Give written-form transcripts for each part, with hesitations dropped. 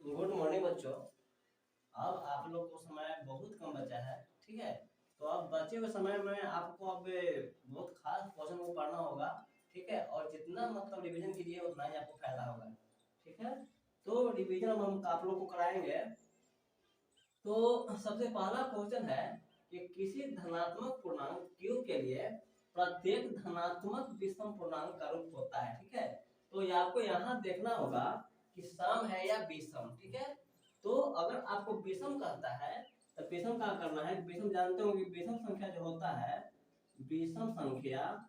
Good morning बच्चों। अब आप लोग को समय बहुत कम बचा है, ठीक है। तो अब बचे हुए समय में आपको अब बहुत खास क्वेश्चन को पढ़ना होगा, ठीक है। और जितना मतलब रिवीजन कीजिए उतना ही आपको फायदा होगा, ठीक है। तो रिवीजन हम आप लोग को कराएंगे। तो सबसे पहला क्वेश्चन है कि किसी धनात्मक पूर्णांक q के लिए प्रत्येक धनात्मक विषम पूर्णांक का रूप होता है, ठीक है। तो ये आपको यहाँ देखना होगा कि सम है या विषम, ठीक है। तो अगर आपको विषम कहता है तो विषम क्या करना है। विषम जानते हो कि विषम संख्या जो होता है, विषम संख्या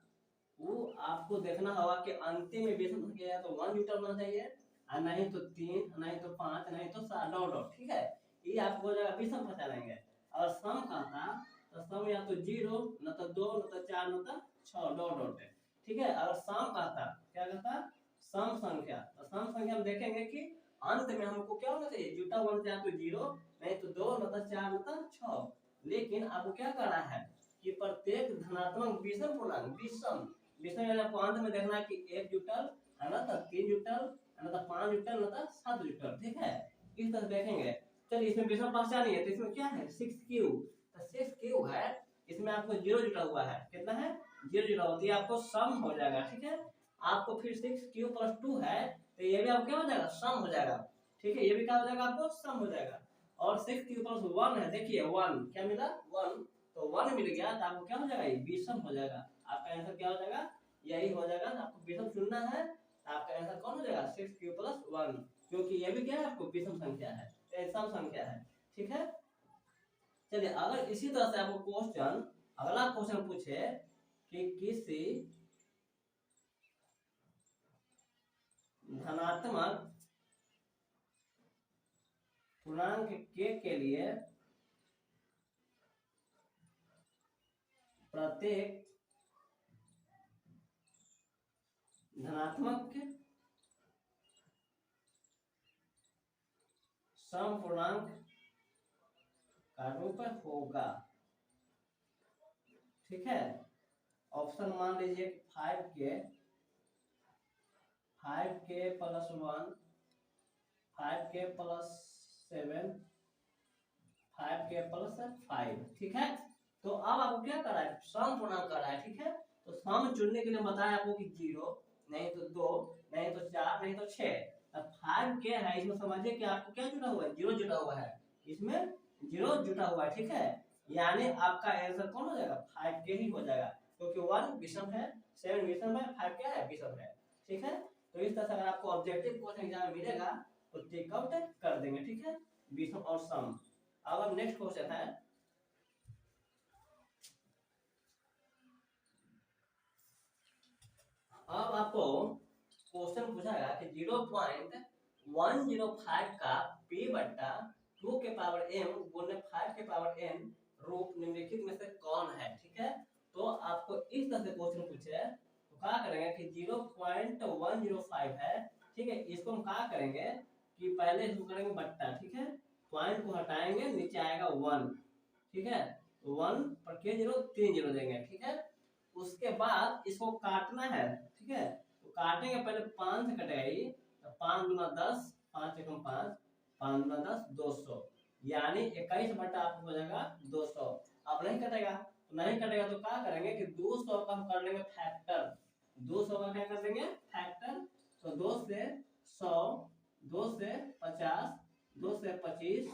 वो आपको देखना होगा कि अंतिम में विषम संख्या या तो 1 जुटा होना चाहिए, और नहीं तो 3, नहीं तो 5, नहीं तो 7 डॉट डॉट, ठीक है। ये आपको जगह विषम पहचानेंगे। और सम कहता तो सम या तो 0, न तो 2, न तो 4, न तो 6 डॉट डॉट है, ठीक है। अगर सम कहता क्या कहता सम संख्या, तो सम संख्या हम देखेंगे कि अंत में हमको क्या होना चाहिए, जुटा होना चाहिए, तो 0, नहीं तो 2, न तो 4, न तो 6। लेकिन आपको क्या करना है कि प्रत्येक धनात्मक विषम पूर्णांक विषम विषम यानी आपको अंत में देखना है कि 1 जुटल है ना, तो 3 जुटल है ना, तो 5 जुटल ना, तो 7 जुटल, ठीक है। इस तरह देखेंगे। चलिए इसमें विषम पहचान है, तो इसमें क्या है 6q, तो 6q है। इसमें आपको 0 जुटा हुआ है, कितना है 0 जुटा होती है, आपको सम हो जाएगा, ठीक है। आपको फिर 6q + 2 है, तो ये भी आपको क्या हो जाएगा सम हो जाएगा, ठीक है। ये भी क्या हो जाएगा आपको सम हो जाएगा। और 6q + 1 है, देखिए 1 क्या मिला 1, तो 1 मिल गया, तो आपको क्या हो जाएगा ये विषम हो जाएगा। आपका आंसर क्या हो जाएगा यही हो जाएगा। आपको विषम चुनना है, आपका आंसर कौन हो जाएगा 6q + 1, क्योंकि ये भी क्या है आपको विषम संख्या है, सम संख्या है, ठीक है। चलिए अगर इसी तरह से आपको क्वेश्चन अगला क्वेश्चन पूछे कि किसी धनात्मक पूर्णांक के लिए प्रत्येक धनात्मक सम पूर्णांक का रूप होगा, ठीक है। ऑप्शन मान लीजिए 5k + 1, 5k + 7, 5k + 5, ठीक है। तो अब आपको क्या कर रहा है सम पूर्णांक कर रहा है, ठीक है। तो सम चुनने के लिए बताया आपको कि 0, नहीं तो 2, नहीं तो 4, नहीं तो 6। अब 5k है, इसमें समझिए कि आपको क्या जुटा हुआ है 0 जुटा हुआ है, इसमें 0 जुटा हुआ है, ठीक है। यानी आपका आंसर कौन हो जाएगा 5k ही हो जाएगा, क्योंकि 1 विषम है, 7 विषम है, 5 क्या है विषम है, ठीक है। तो इस तरह से अगर आपको ऑब्जेक्टिव क्वेश्चन एग्जाम में मिलेगा तो टिक आउट कर देंगे, ठीक है, विषम और सम। अब नेक्स्ट क्वेश्चन है, अब आपको क्वेश्चन पूछागा कि 0.105 का p/2 के पावर m गुने 5 के पावर n रूप निम्नलिखित में से कौन है, ठीक है। तो आपको इस तरह से क्वेश्चन पूछे तो क्या करेंगे कि 0.105 है, ठीक है। इसको हम क्या करेंगे कि पहले इसको करेंगे बट्टा, ठीक है। पॉइंट को हटाएंगे, नीचे आएगा 1, ठीक है। 1 पर के 0 3 0 देंगे, ठीक है। उसके बाद इसको काटना है, ठीक है। तो काटेंगे पहले 5 से कटेगा ये, तो 5 दूना 10, 5 एकम 5, 5 दूना 10 200, यानी 21 बटा आपको हो जाएगा 200। अब नहीं कटेगा, तो नहीं कटेगा तो क्या करेंगे कि 200 का हम कर लेंगे फैक्टर, 200 का क्या कर देंगे फैक्टर। तो 2 से 100, 2 से 50, 2 से 25,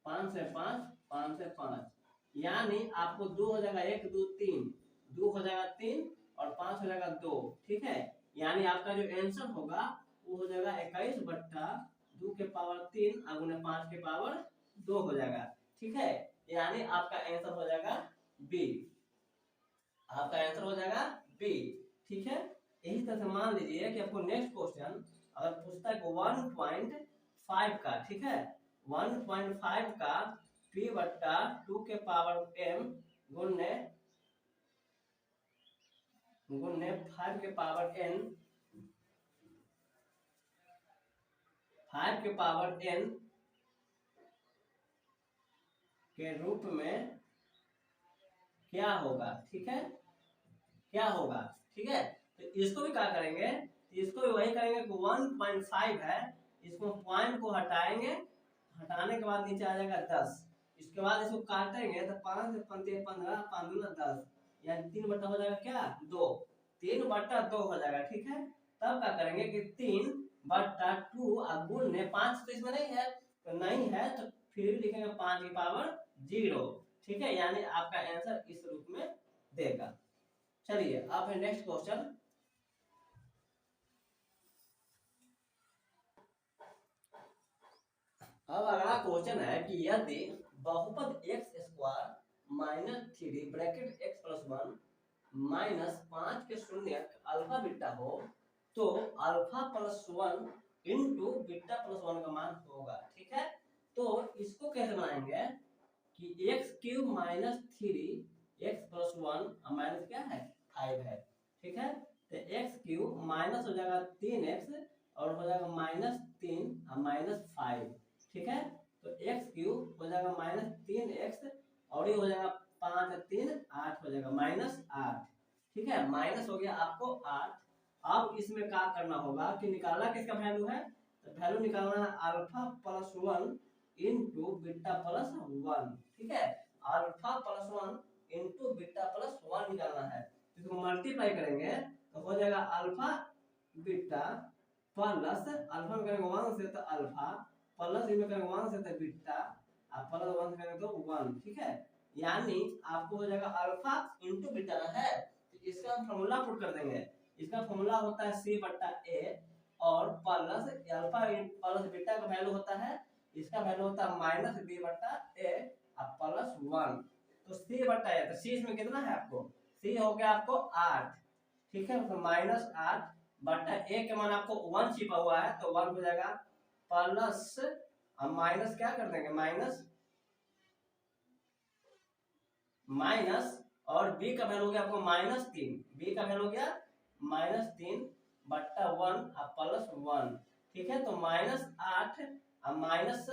5 से 5, 5 से 5, यानी आपको 2 हो जाएगा 1 2 3, 2 हो जाएगा 3 और 5 हो जाएगा 2, ठीक है। यानी आपका जो आंसर होगा वो हो जाएगा 21 बट्टा 2 के पावर 3 गुने 5 के पावर 2 हो जाएगा, ठीक है। यानी आपका आंसर हो जाएगा बी, आपका आंसर हो जाएगा बी, ठीक है। यही तरह से मान लीजिए कि आपको नेक्स्ट क्वेश्चन अगर पूछता है 1.5 का, ठीक है, 1.5 का p/2 के पावर m गुने 5 के पावर n, 5 के पावर n के रूप में क्या होगा, ठीक है, क्या होगा, ठीक है। तो इसको भी क्या करेंगे, इसको भी वही करेंगे कि 1.5 है, इसको पॉइंट को हटाएंगे, हटाने के बाद नीचे आ जाएगा 10। इसके बाद इसको काटेंगे तो 5 पंते 15, 5 दूना 10, यानी 3 बटा हो जाएगा क्या 2, 3 बटा 2 हो जाएगा। ठीक है, तब क्या करेंगे कि 3 बटा 2 गुण में 5 तो इसमें नहीं है, तो नहीं है तो फिर लिखेंगे 5 की पावर 0। ठीक है, यानी आपका आंसर इस रूप में देगा। चलिए अब है नेक्स्ट क्वेश्चन। अब अगला क्वेश्चन है कि यदि बहुपद x square minus 3 bracket x plus 1 minus 5 के शून्य अल्फा बीटा हो तो alpha plus 1 into beta plus 1 का मान होगा। ठीक है, तो इसको कैसे बनाएंगे कि x cube minus 3 x plus 1 minus क्या है 5 है। ठीक है, तो एक्स क्यूब माइनस हो जाएगा 3x और हो जाएगा माइनस 3 माइनस 5। ठीक है, तो एक्स क्यूब हो जाएगा माइनस 3x और ये हो जाएगा 5 3 8 हो जाएगा माइनस 8। ठीक है, माइनस हो गया आपको 8। अब इसमें क्या करना होगा कि निकालना किसका वैल्यू है, तो वैल्यू निकालना है alpha plus 1 into beta plus 1। ठीक है, alpha plus 1 into beta plus 1 निकालना है। इसको मल्टीप्लाई करेंगे तो हो जाएगा अल्फा बीटा प्लस अल्फा में करेंगे 1 से तो अल्फा प्लस इनमें करेंगे 1 से तो बीटा और प्लस 1 से करेंगे तो 1। ठीक है, यानी आपको हो जाएगा अल्फा इंटू बीटा ना है, तो इसका हम फॉर्मूला पुट कर देंगे। इसका फॉर्मूला होता है c बट्टा a और प्लस अल्फा प्लस बीटा का वैल्यू होता है, इसका वैल्यू होता है माइनस b बट्टा a और प्लस 1। तो c बट्टा a, तो c इसमें कितना है आपको, c हो गया आपको 8। ठीक है, तो माइनस 8 बट्टा a के मान आपको 1 छिपा हुआ है तो 1 हो जाएगा प्लस अब माइनस क्या कर देंगे माइनस और b का वैल्यू हो गया आपको माइनस 3, b का वैल्यू हो गया माइनस 3 बट्टा 1 और प्लस 1। ठीक है, तो माइनस 8 और माइनस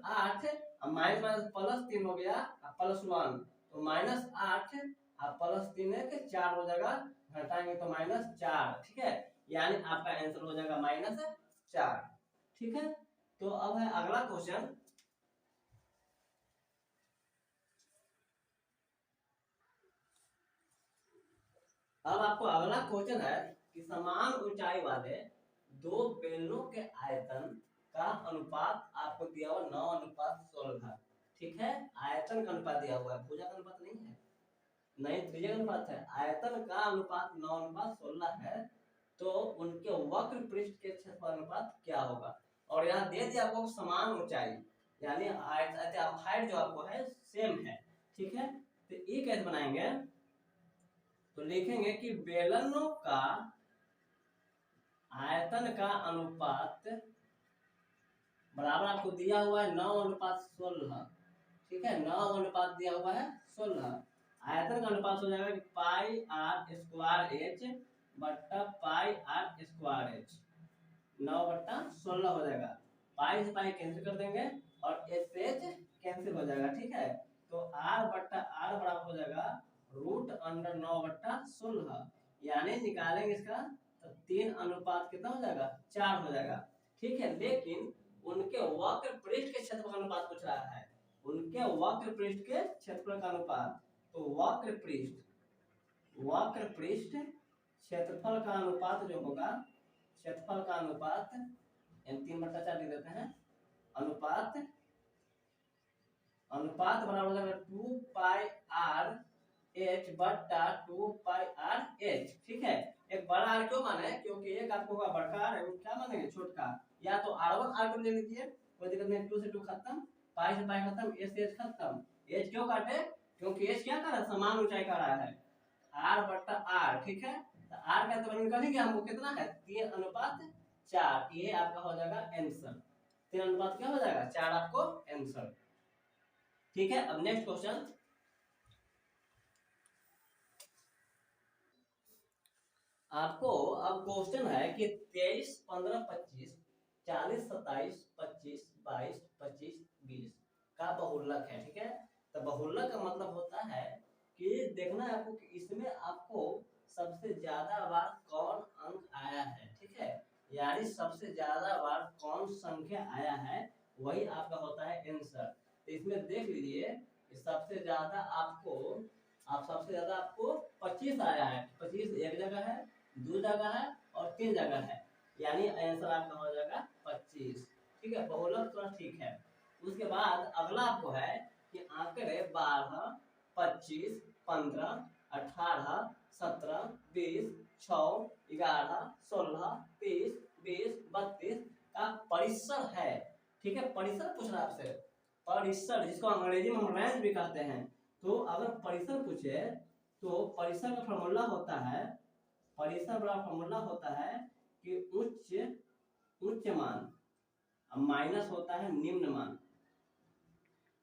8 और माइनस प्लस 3 हो गया और प्लस 1, तो माइनस 8 और प्लस 3 है कि 4 हो जाएगा, घटाएंगे तो माइनस 4। ठीक है, यानी आपका आंसर हो जाएगा माइनस 4। ठीक है, तो अब है अगला क्वेश्चन। अब आपको अगला क्वेश्चन है कि समान ऊंचाई वाले दो बेलनों के आयतन का अनुपात आपको दिया हुआ 9:16। ठीक है, आयतन का अनुपात दिया हुआ है, भुजा का अनुपात नहीं है, नहीं त्रिज्या का अनुपात है। आयतन का अनुपात 9:16 है, तो उनके वक्र पृष्ठ के क्षेत्रफल अनुपात क्या होगा। और यहाँ दे दिया आपको समान ऊंचाई, यानी हाइट जो आपको है सेम है। ठीक है, तो ये कैसे बनाएंगे, तो लिखेंगे कि बेलनों का आयतन का अनुपात बराबर आपको दिया हुआ है 9:16। ठीक है, 9 दिया हुआ है 16। आयतन का अनुपात हो जाएगा पाई आर स्क्वायर एच बट्टा पाई आर स्क्वायर एच, 9/16 हो जाएगा। पाई से पाई कैंसिल कर देंगे और एच से एच कैंसिल हो जाएगा। ठीक है, तो आर बट्टा आर बराबर हो जाएगा √9/16, यानी निकालेंगे इसका तो 3 अनुपात कितना हो जाएगा 4 हो जाएगा। ठीक है, लेकिन उनके वक्र पृष्ठ के क्षेत्रफल का अनुपात पूछ रहा है, उनके वक्र पृष्ठ के क्षेत्रफल का अनुपात, तो वक्र पृष्ठ क्षेत्रफल का अनुपात जो होगा, क्षेत्रफल का अनुपात 3/4 लिख देते हैं, अनुपात बराबर हो जाएगा 2 पाई आर एच बट्टा 2 पाई आर एच। ठीक है, एक बड़ा आर क्यों माने, क्योंकि एक आपको होगा बड़का आर है, क्या मानेंगे छोटका, या तो r1 r2 ले लीजिए, कोई दिक्कत नहीं, 2 से 2 खत्म, पाई से पाई खत्म, एच से एच खत्म। एच क्यों काटे, क्योंकि एच क्या कर रहा है, समान ऊंचाई का रहा है, r बट्टा r। ठीक है, तो r का तो निकालेंगे हमको कितना है 3:4, ये आपका हो जाएगा आंसर, 3 क्या हो जाएगा 4 आपको आंसर। ठीक है, अब नेक्स्ट क्वेश्चन। आपको अब क्वेश्चन है कि 23 15 25 40 27 25 22 25 20 का बहुलक है। ठीक है, तो बहुलक का मतलब होता है कि देखना है आपको कि इसमें आपको सबसे ज्यादा बार कौन अंक आया है। ठीक है, यानी सबसे ज्यादा बार कौन संख्या आया है वही आपका होता है आंसर। तो इसमें देख लीजिए सबसे ज्यादा आपको 25 आया है। 25 एक जगह है, 2 जगह है और 3 जगह है, यानी आंसर आपका हो जाएगा 25। ठीक है, बहुलक थोड़ा ठीक है। उसके बाद अगला आपको है कि आंकड़े 12, 25, 15, 18, 17, 20, 6, 11, 16, 30, 20, 32 का परिसर है। ठीक है, परिसर पूछ रहा है आपसे, परिसर जिसको अंग्रेजी में हम रेंज भी कहते हैं। तो अगर परिसर पूछे तो परिसर का फॉर्मूला होता है, परिसर का फॉर्मूला होता है कि उच्च मान माइनस होता है निम्न मान।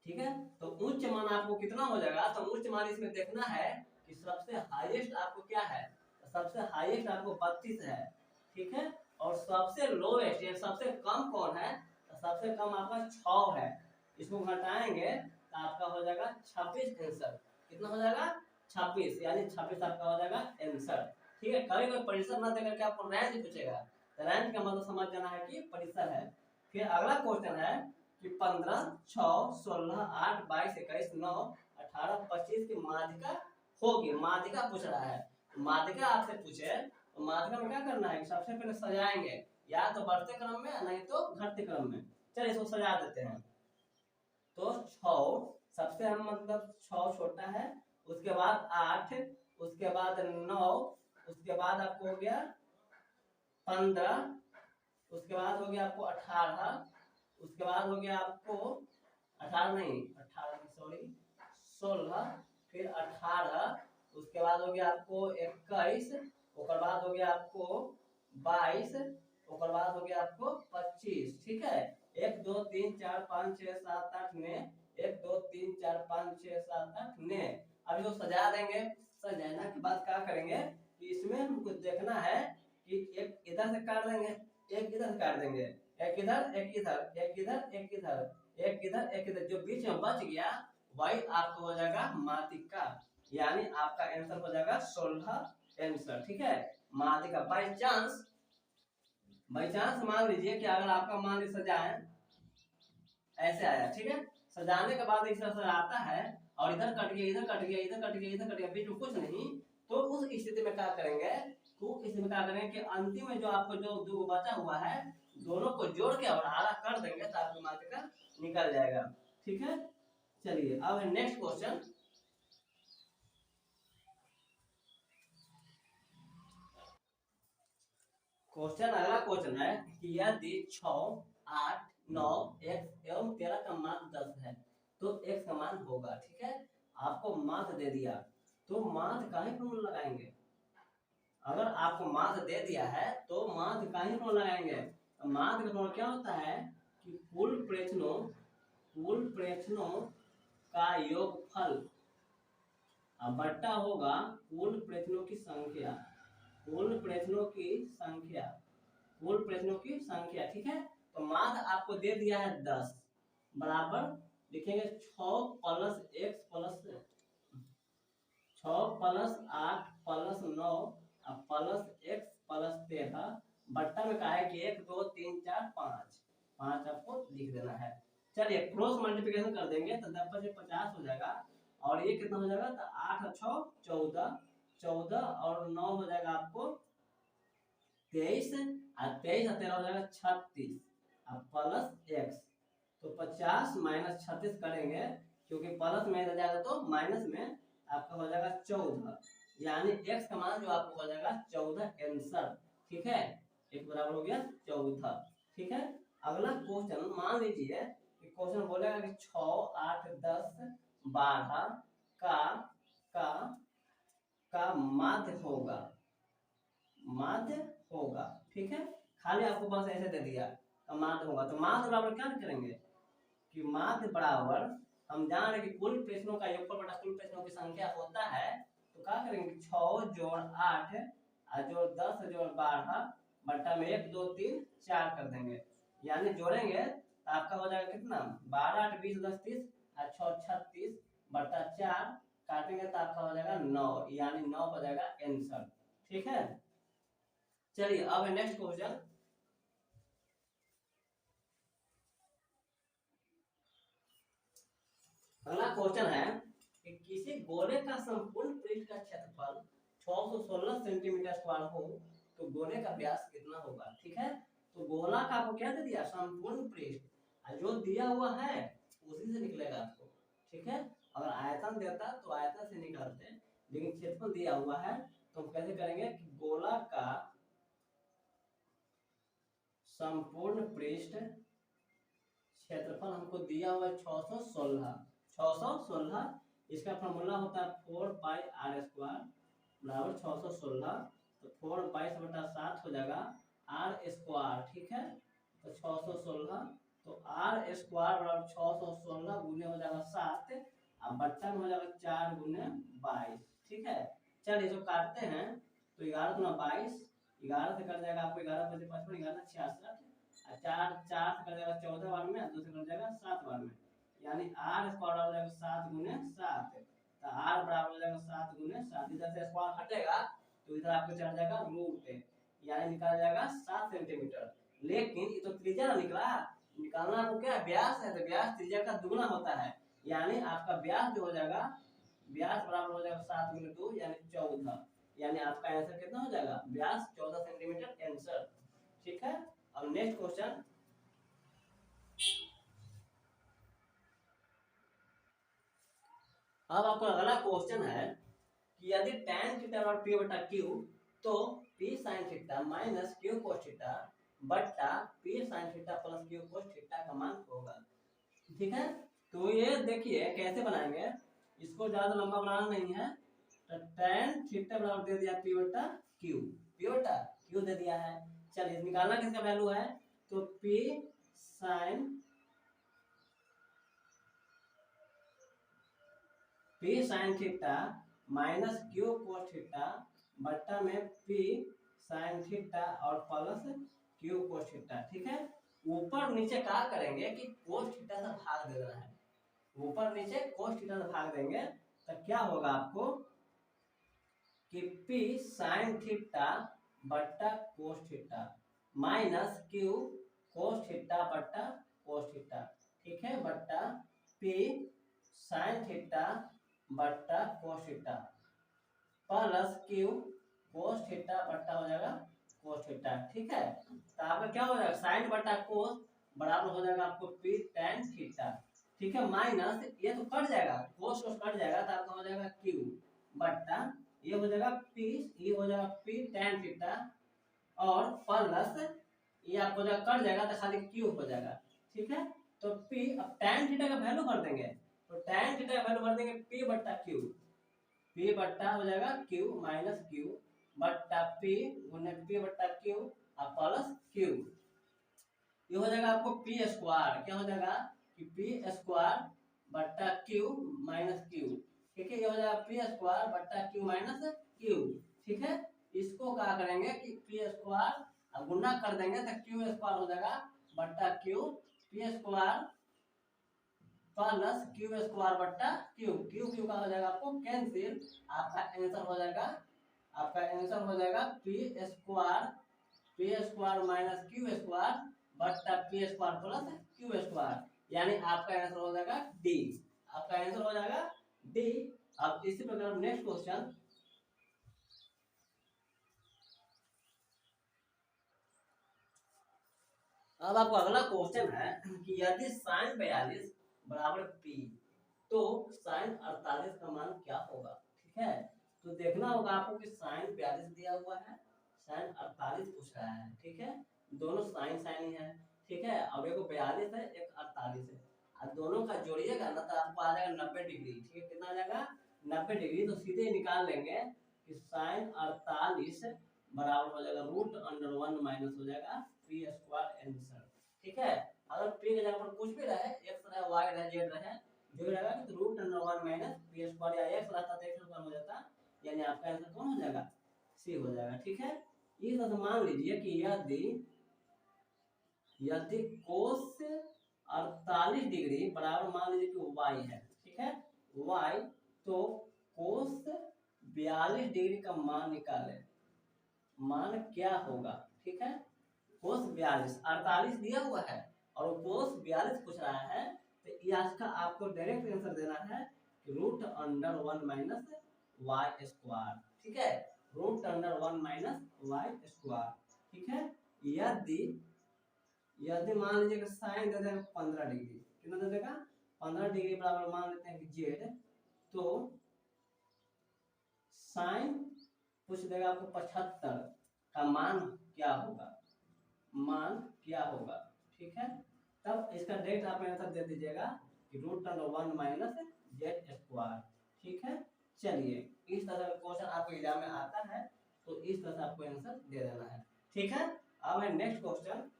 ठीक है, तो उच्च मान आपको कितना हो जाएगा, तो उच्च मान इसमें देखना है कि सबसे हाईएस्ट आपको क्या है, तो सबसे हाईएस्ट आपको 32 है। ठीक है, और सबसे लोएस्ट या सबसे कम कौन है, तो सबसे कम आपका 6 है। इसको घटाएंगे तो आपका हो जाएगा 26 आंसर। कितना हो जाएगा, 26, यानी 26 आपका हो जाएगा आंसर। ठीक है, कभी कोई परिसर ना देकर के आपको रेंज पूछेगा, तो रेंज का मतलब समझ जाना है कि परिसर है। फिर अगला क्वेश्चन है कि 15, 6, 16, 8, 22, 21, 9, 18, 25 की माध्यिका होगी। माध्यिका पूछ रहा है, माध्यिका आपसे पूछे तो माध्यिका में क्या करना है, सबसे पहले सजाएंगे, या तो बढ़ते क्रम में नहीं तो घटते क्रम में। चलिए इसको सजा देते हैं। तो 6 सबसे हम मतलब 6 छोटा है, उसके बाद 8, उसके बाद 9, उसके बाद आपको हो गया 15, उसके बाद हो गया आपको 18, उसके बाद हो गया आपको 18 नहीं 18 सॉरी 16, फिर 18, उसके बाद हो गया आपको 21, उसके बाद हो गया आपको 22, उसके बाद हो गया आपको 25। ठीक है, 1 2 3 4 5 6 7 8 9, 1 2 3 4 5 6 7 8 9। अब इसको सजा देंगे। सजाने के बाद क्या करेंगे कि इसमें हमको देखना है कि एक इधर से काट देंगे, एक इधर से काट देंगे, एक इधर एक इधर, एक इधर एक इधर, एक इधर एक इधर, जो बीच में बच गया वही आपको हो जाएगा माध्यिका, यानी आपका आंसर हो जाएगा 16 आंसर। ठीक है, माध्यिका। बाई चांस मान लीजिए कि अगर आपका मान लीजिए सजाए ऐसे आया, ठीक है, सजाने के बाद इस तरह से आता है और इधर कट गया, इधर कट गया, इधर कट गया, इधर कट गया, बीच में कुछ नहीं, तो उस स्थिति में क्या करेंगे, तो इसमें क्या करेंगे कि अंतिम में जो आपको जो दो बचा हुआ है दोनों को जोड़ के और आधा कर देंगे तो आपकी माध्यिका निकल जाएगा। ठीक है, चलिए अब नेक्स्ट क्वेश्चन। अगला क्वेश्चन है कि यदि 6, 8, 9, x एवं 13 का मान 10 है तो x का मान होगा। ठीक है, आपको माध्य दे दिया तो माध्य का ही फॉर्मूला लगाएंगे। अगर आपको माध्य दे दिया है तो माध्य का ही फॉर्मूला लगाएंगे। माध्य का फॉर्मूला क्या होता है कि कुल प्रेक्षणों का योगफल बट्टा होगा कुल प्रेक्षणों की संख्या, कुल प्रेक्षणों की संख्या, कुल प्रेक्षणों की संख्या। ठीक है, तो माध्य आपको दे दिया है 10 बराबर लिखेंगे 6 plus x plus 6 plus 8 plus 9 plus x plus 13 बट्टा में कहा है कि 1 2 3 4 5 5 आपको लिख देना है। चलिए क्रॉस मल्टीप्लिकेशन कर देंगे तो 10 से 50 हो जाएगा और ये कितना हो जाएगा, तो 8 और 6 14, 14 और 9 हो जाएगा आपको 23 और 23 और 13 हो जाएगा 36 और प्लस x, तो 50 माइनस 36 करेंगे क्योंकि प्लस में रह जाएगा तो माइनस में आपका हो जाएगा 14, यानी x का मान जो आपको हो जाएगा 14 आंसर। ठीक है, x बराबर हो गया 14। ठीक है, अगला क्वेश्चन मान लीजिए कि क्वेश्चन बोलेगा कि 6, 8, 10, 12 का माध्य होगा, माध्य होगा। ठीक है, खाली आपको बस ऐसे दे दिया तो माध्य होगा, तो माध्य बराबर क्या करेंगे कि माध्य बराबर हम जान रहे कि कुल प्रश्नों का योगफल बटा कुल प्रश्नों की संख्या होता है, तो क्या करेंगे 6 जोड़ 8 और जोड़ 10 जोड़ 12 बट्टा में 1 2 3 4 कर देंगे, यानी जोड़ेंगे तो आपका हो जाएगा कितना 12 8 20 10 30 और 6 36 बट्टा 4 काटेंगे तो आपका हो जाएगा 9, यानी 9 हो जाएगा आंसर। ठीक है, चलिए अब नेक्स्ट क्वेश्चन क्वेश्चन है कि किसी गोले का संपूर्ण पृष्ठ का क्षेत्रफल 616 सेंटीमीटर स्क्वायर हो तो गोले का व्यास कितना होगा। ठीक है, तो गोला का आपको क्या दे दिया, संपूर्ण पृष्ठ, जो दिया हुआ है उसी से निकलेगा आपको। ठीक है, अगर आयतन देता तो आयतन से निकालते, लेकिन क्षेत्रफल दिया हुआ है तो हम कैसे करेंगे कि गोला का संपूर्ण पृष्ठ क्षेत्रफल हमको दिया हुआ है 616, इसका फॉर्मूला होता है 4 पाई आर स्क्वायर बराबर 616, तो 4 22/7 हो जाएगा आर स्क्वायर। ठीक है, तो 616, तो आर स्क्वायर बराबर 616 गुने हो जाएगा 7 और बट्टा में हो जाएगा 4 गुने 22। ठीक है, चलिए इसको काटते हैं, तो 11 दूना 22, 11 से कट जाएगा आपको 11 बचे 55, 11 66, 4 4 से कट जाएगा 14 बार में, 2 से कट जाएगा 7 बार में, यानी आर स्क्वायर हो जाएगा 7 गुने 7, तो आर बराबर हो जाएगा 7 गुने 7, इधर से स्क्वायर हटेगा तो इधर आपको चढ़ जाएगा रूट, यानी निकाल जाएगा 7 सेंटीमीटर। लेकिन ये तो त्रिज्या निकला, निकालना आपको क्या व्यास है, तो व्यास त्रिज्या का दुगना होता है, यानी आपका व्यास जो हो जाएगा, व्यास बराबर हो जाएगा 7 गुने 2 यानी 14, यानी आपका आंसर कितना हो जाएगा, व्यास 14 सेंटीमीटर आंसर। ठीक है, अब नेक्स्ट क्वेश्चन, अब आपका अगला क्वेश्चन है कि यदि tan थीटा और p बटा q तो p sin theta minus q cos theta बटा p sin theta plus q cos theta का मान होगा। ठीक है, तो ये देखिए कैसे बनाएंगे, इसको ज्यादा लंबा बनाना नहीं है, तो tan थीटा बराबर दे दिया p बटा q दे दिया है। चलिए निकालना किसका वैल्यू है, तो p sin theta minus q cos theta बट्टा में p sin थीटा और प्लस q cos थीटा। ठीक है, ऊपर नीचे क्या करेंगे कि cos थीटा से भाग दे देना है, ऊपर नीचे cos थीटा से भाग देंगे तो क्या होगा आपको कि p sin थीटा बट्टा cos theta minus q cos theta बट्टा cos थीटा। ठीक है, बट्टा p sin थीटा बट्टा cos theta plus q cos theta बट्टा हो जाएगा cos थीटा। ठीक है, तो आपका क्या हो जाएगा sin बट्टा cos बराबर हो जाएगा आपको p tan थीटा। ठीक है, माइनस ये तो कट जाएगा, cos कट जाएगा तो आपका हो जाएगा q बट्टा ये हो जाएगा p, ये हो जाएगा p tan थीटा और प्लस ये आपको जब कट जाएगा तो खाली q हो जाएगा। ठीक है, तो p, अब tan थीटा का वैल्यू कर देंगे, तो tan थीटा का वैल्यू कर देंगे p बट्टा q, p बट्टा हो जाएगा q माइनस q बट्टा p गुने p बट्टा q और प्लस q, ये हो जाएगा आपको p स्क्वायर, क्या हो जाएगा कि p स्क्वायर बट्टा q माइनस q। ठीक है, ये हो जाएगा p स्क्वायर बट्टा q माइनस q। ठीक है, इसको क्या करेंगे कि p स्क्वायर अब गुना कर देंगे तो q स्क्वायर हो जाएगा बट्टा q, p square plus q square बट्टा q का हो जाएगा आपको कैंसिल, आपका आंसर हो जाएगा, आपका आंसर हो जाएगा p square minus q square बट्टा p square plus q square, यानी आपका आंसर हो जाएगा डी, आपका आंसर हो जाएगा डी। अब इसी प्रकार नेक्स्ट क्वेश्चन, अब आपको अगला क्वेश्चन है कि यदि sin 42 बराबर p तो sin 48 का मान क्या होगा। ठीक है, तो देखना होगा आपको कि sin 42 दिया हुआ है, sin 48 पूछ रहा है। ठीक है, दोनों sin ही है। ठीक है, अब एक 42 है एक 48 है, अब दोनों का जोड़िएगा ना तो आपको आ जाएगा 90 डिग्री। ठीक है, कितना आ जाएगा 90 डिग्री, तो सीधे निकाल लेंगे कि sin 48 बराबर हो जाएगा √1 माइनस हो जाएगा p स्क्वायर आंसर। ठीक है, अगर p के जगह पर कुछ भी रहे, x रहे y रहे z रहे, जो भी रहेगा तो √1 माइनस p स्क्वायर या x रहता तो x स्क्वायर हो जाता, यानी आपका आंसर कौन हो जाएगा, c हो जाएगा। ठीक है, इस तरह से मान लीजिए कि यदि cos 48 डिग्री बराबर मान लीजिए कि y है। ठीक है, y, तो cos 42 डिग्री का मान निकाले, मान क्या होगा। ठीक है, cos 42, 48 दिया हुआ है और cos 42 पूछ रहा है, तो इसका आपको डायरेक्ट आंसर देना है root under 1 minus Y square, ठीक है, root under 1 minus Y square, ठीक है। यदि यदि मान लीजिए साइन दे देगा 15 डिग्री, कितना दे देगा 15 डिग्री बराबर मान लेते हैं कि जेड, तो साइन पूछ देगा आपको 75 का मान क्या होगा, मान क्या होगा, ठीक है। तब इसका डायरेक्ट आप आंसर दे दीजिएगा कि root under 1 minus Z square, ठीक है। चलिए इस तरह का क्वेश्चन आपको एग्जाम में आता है तो इस तरह से आपको आंसर दे देना है, ठीक है। अब है नेक्स्ट क्वेश्चन।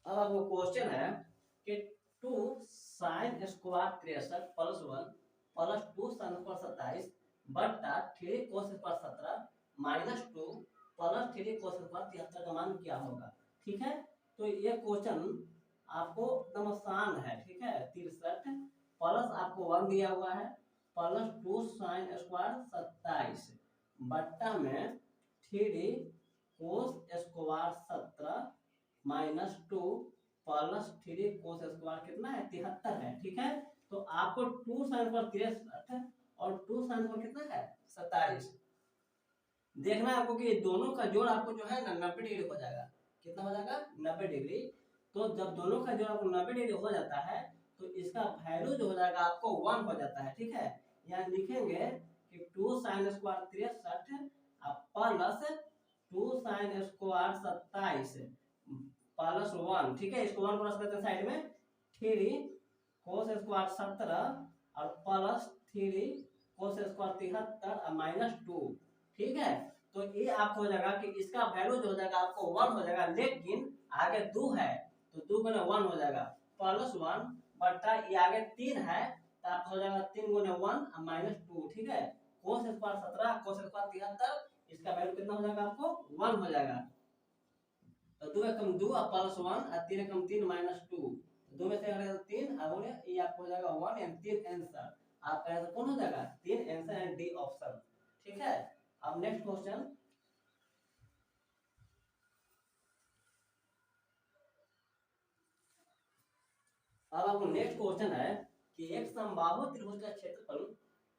अब आपको क्वेश्चन है कि 2 sine square 63 plus 1 plus 2 sine square 27 बट्टा 3 cos square 17 minus 2 plus 3 cos square 73 का मान क्या होगा, ठीक है। तो ये क्वेश्चन आपको एकदम आसान है, ठीक है। 63 प्लस आपको 1 दिया हुआ है प्लस 2 साइन स्क्वायर 27 बट्टा में 3 cos square 17 minus 2 plus 3 cos square कितना है 73 है, ठीक है। तो आपको 2 साइन पर 63 और 2 साइन पर कितना है 27 देखना है आपको कि दोनों का जोड़ आपको जो है ना 90 डिग्री हो जाएगा, कितना हो जाएगा 90 डिग्री। तो जब दोनों का जोड़ आपको 90 डिग्री हो जाता है तो इसका वैल्यू जो हो जाएगा आपको 1 हो जाता है, ठीक है। यहाँ लिखेंगे कि 2 sine square 63 plus 2 sine square 27 plus 1, ठीक है। इसको 1 प्लस करते हैं साइड में 3 कोस स्क्वायर 17 और प्लस 3 कोस स्क्वायर 73 और माइनस 2, ठीक है। तो ये आपको हो जाएगा कि इसका वैल्यू जो हो जाएगा आपको 1 हो जाएगा, लेकिन आगे 2 है तो 2 गुना 1 हो जाएगा प्लस 1 बट्टा ये आगे 3 है तो आपको हो जाएगा 3 गुना 1 और माइनस 2, ठीक है। कोस स्क्वायर 17 कोस स्क्वायर 73 इसका वैल्यू कितना हो जाएगा आपको 1 हो जाएगा। तो 2 एकम 2 और प्लस 1 और 3 एकम 3 माइनस 2, 2 में से अगर 3 और ये आपको हो जाएगा 1 एंड 3 आंसर, आपका आंसर कौन हो जाएगा 3 आंसर एंड डी ऑप्शन, ठीक है। अब नेक्स्ट क्वेश्चन। अब आपको नेक्स्ट क्वेश्चन है कि एक समबाहु त्रिभुज का क्षेत्रफल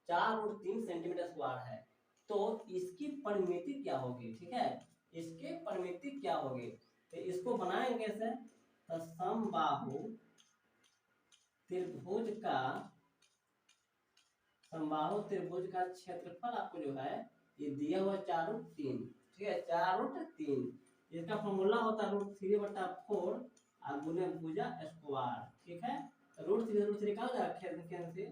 4√3 सेंटीमीटर स्क्वायर है, तो इसकी परिमिति क्या होगी, ठीक है। इसकी परिमिति क्या होगी, तो इसको बनाएंगे कैसे, तो समबाहु त्रिभुज का क्षेत्रफल आपको जो है ये दिया हुआ 4√3, ठीक है, 4√3। इसका फॉर्मूला होता है √3/4 और गुने भुजा स्क्वायर, ठीक है। तो √3 का हो जाएगा खेल से,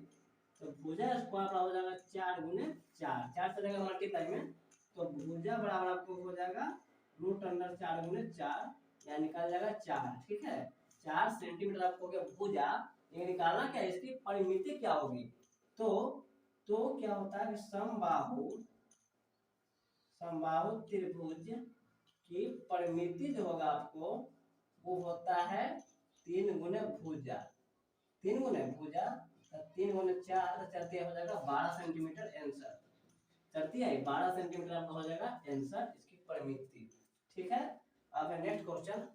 तो भुजा स्क्वायर बराबर हो जाएगा 4 गुने 4, 4 से जाएगा मल्टीप्लाई में, तो भुजा बराबर आपको हो जाएगा √4 गुने 4 या निकाल जाएगा 4, ठीक है। 4 सेंटीमीटर आपको क्या भुजा, ये निकालना क्या है इसकी परिमिति क्या होगी, तो क्या होता है कि समबाहु त्रिभुज की परिमिति जो होगा आपको वो होता है 3 गुने भुजा, 3 गुने भुजा, 3 गुने 4 चलती हो जाएगा 12 सेंटीमीटर आंसर, चलती है 12 सेंटीमीटर आपका हो जाएगा आंसर इसकी परिमिति, ठीक है। अब नेक्स्ट क्वेश्चन।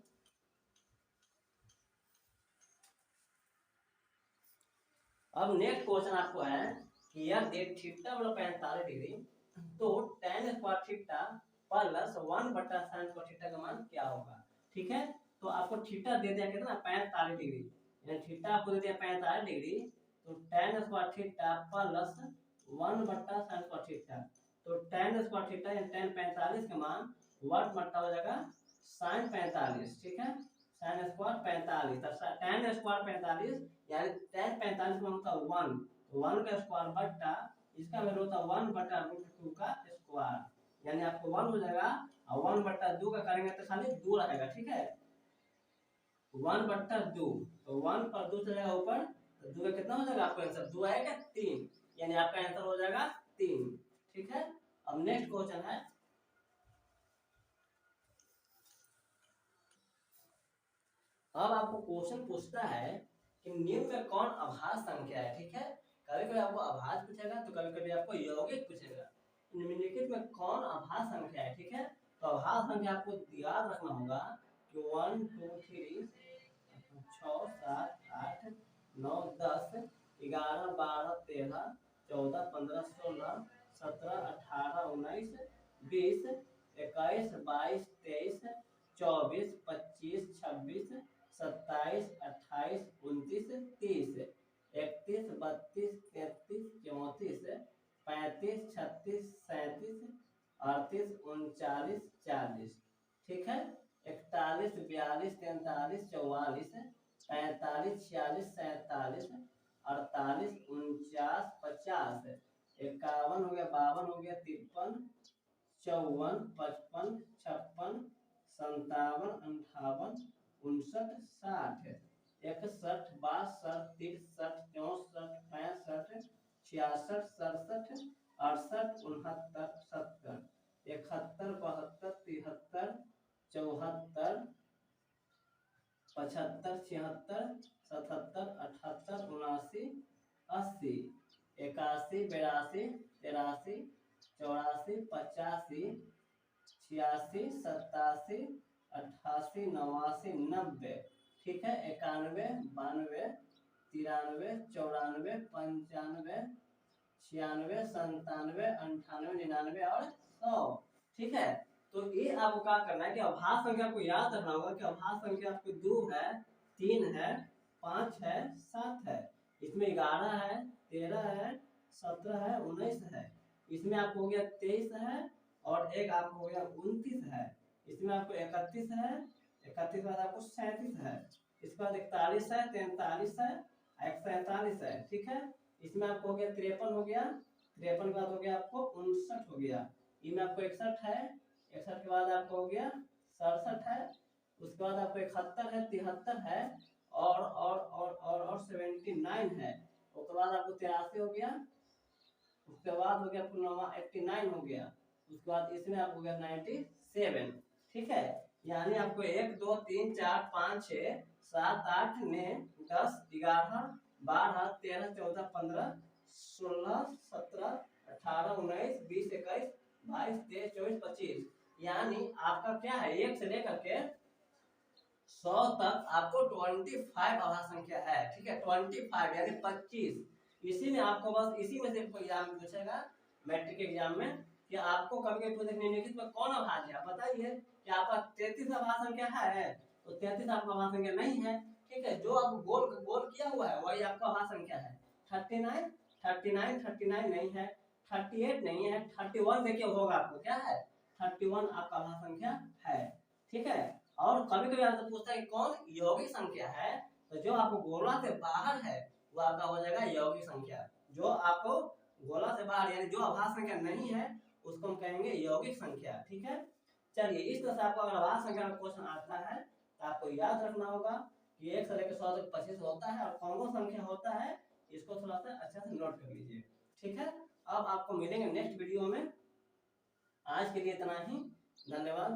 अब नेक्स्ट क्वेश्चन आपको है कि यदि थीटा बराबर 45 डिग्री तो tan square theta plus 1/sin square theta का मान क्या होगा, ठीक है। तो आपको थीटा दे दिया कितना 45 डिग्री, यानी थीटा आपको दे दिया 45 डिग्री, तो tan square theta plus 1/sin square theta, तो tan स्क्वायर थीटा यानी tan 45 का मान 1 बटा हो जाएगा sin 45, ठीक है, sin स्क्वायर 45, तो tan स्क्वायर 45 यानी tan 45 का होता है 1, तो 1 का स्क्वायर बट्टा इसका वैल्यू होता है 1/√2 का स्क्वायर, यानी आपको 1 हो जाएगा और 1/2 का करेंगे तो खाली 2 रहेगा, ठीक है, 1/2, तो 1 पर 2 चलेगा ऊपर तो 2 का कितना हो जाएगा आपका आंसर 2 आएगा 3, यानी आपका आंसर हो जाएगा 3, ठीक है। अब नेक्स्ट क्वेश्चन है। अब आपको क्वेश्चन पूछता है कि निम्न में कौन अभाज्य संख्या है, ठीक है। कभी कभी आपको अभाज्य पूछेगा तो कभी कभी आपको यौगिक पूछेगा, निम्नलिखित में कौन अभाज्य संख्या है, ठीक है। तो अभाज्य संख्या आपको याद रखना होगा कि 1 2 3 6 7 8 9 10 11 12 13 14 15 16 17 18 19 20 21 22 23 24 25 26 27 28 29 30 31 32 33 34 35 36 37 38 39 40। ठीक है, 41 42 43 44 45 46 47 48 49 50 51 हो गया 52 हो गया 53 54 55 56 57 58 59 60 61 62 63 64 65 66 67 68 69 70 71 72 73 74 75 76 77 78 79 80 81 82 83 84 85 86 87 88 89 90। ठीक है, 91 92 93 94 95 96 97 98 99 और 100। ठीक है, तो ये आपको क्या करना है कि अभाज्य संख्या को याद रखना होगा कि अभाज्य संख्या आपको 2 है 3 है 5 है 7 है, इसमें 11 है 13 है 17 है 19 है, इसमें आपको हो गया 23 है और एक आपको हो गया 29 है, इसमें आपको 31 है 31 बाद आपको 37 है, इसके बाद 41 है 43 है 147 है। ठीक है, इसमें आपको हो गया 53 हो गया 53 के बाद हो गया आपको 59 हो गया, इसमें आपको 61 है 61 के बाद आपको हो गया 67 है, उसके बाद आपको 71 है 73 है और 79 है, उसके बाद आपको 83 हो गया, उसके बाद हो गया आपको 89 हो गया, उसके बाद इसमें आपको हो गया 97। ठीक है, यानी आपको 1 2 3 4 5 6 7 8 9 10 11 12 13 14 15 16 17 18 19 20 21 22 23 24 25, यानी आपका क्या है 1 से लेकर के 100 तक आपको 25 अभाज्य संख्या है। ठीक है, 25 यानी 25। इसी में आपको बस इसी में से एग्जाम में पूछेगा मैट्रिक एग्जाम में कि आपको कभी कभी निम्नलिखित में कौन अभाज्य है, बताइए कि आपका 33 अभाज्य संख्या है, तो 33 आपका अभाज्य संख्या नहीं है। ठीक है, जो आप गोल गोल किया हुआ है वही आपका अभाज्य संख्या है। 39 नहीं है, 38 नहीं है, 31 देखिए होगा आपको क्या है 31 आपका अभाज्य संख्या है। ठीक है, और कभी कभी आपसे पूछता है कि कौन यौगिक संख्या है, तो जो आपको गोला से बाहर है वो आपका हो जाएगा यौगिक संख्या, जो आपको गोला से बाहर यानी जो अभाज्य संख्या नहीं है उसको हम कहेंगे यौगिक संख्या। ठीक है, चलिए इस तरह से आपको अगर अभाज्य संख्या का क्वेश्चन आता है तो आपको याद रखना होगा कि 1 से लेकर 100 तक 25 होता है और कौन कौन संख्या होता है इसको थोड़ा सा अच्छा से नोट कर लीजिए। ठीक है, अब आपको मिलेंगे नेक्स्ट वीडियो में, आज के लिए इतना ही, धन्यवाद।